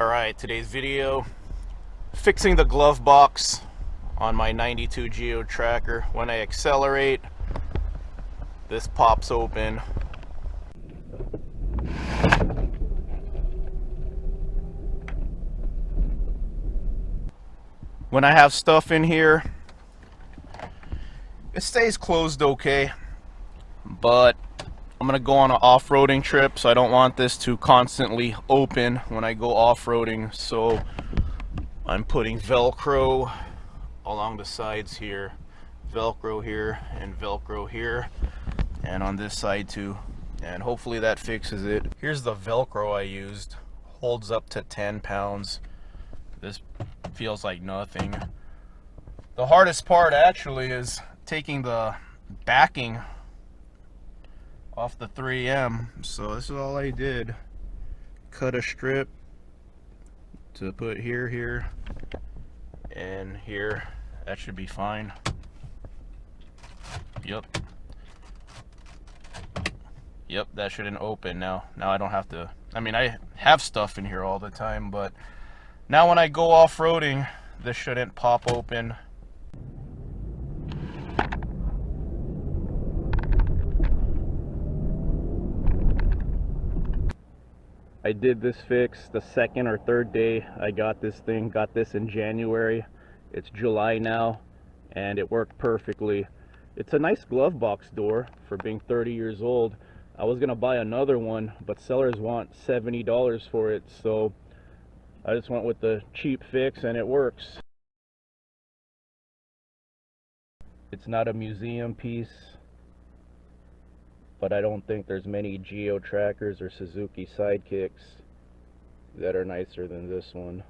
Alright, today's video, fixing the glove box on my 92 Geo Tracker. When I accelerate, this pops open. When I have stuff in here, it stays closed okay, but I'm gonna go on an off-roading trip, so I don't want this to constantly open when I go off-roading. So I'm putting velcro along the sides here, velcro here, and velcro here, and on this side too, and hopefully that fixes it. Here's the velcro I used. Holds up to 10 pounds. This feels like nothing. The hardest part actually is taking the backing off the 3M. So this is all I did. Cut a strip to put here, and here. That should be fine. Yep, that shouldn't open now. Now I don't have to, I mean, I have stuff in here all the time, but now when I go off-roading, this shouldn't pop open. I did this fix the second or third day I got this thing. Got this in January. It's July now, and it worked perfectly. It's a nice glove box door for being 30 years old. I was gonna buy another one, but sellers want $70 for it, so I just went with the cheap fix, and it works. It's not a museum piece, but I don't think there's many Geo Trackers or Suzuki Sidekicks that are nicer than this one.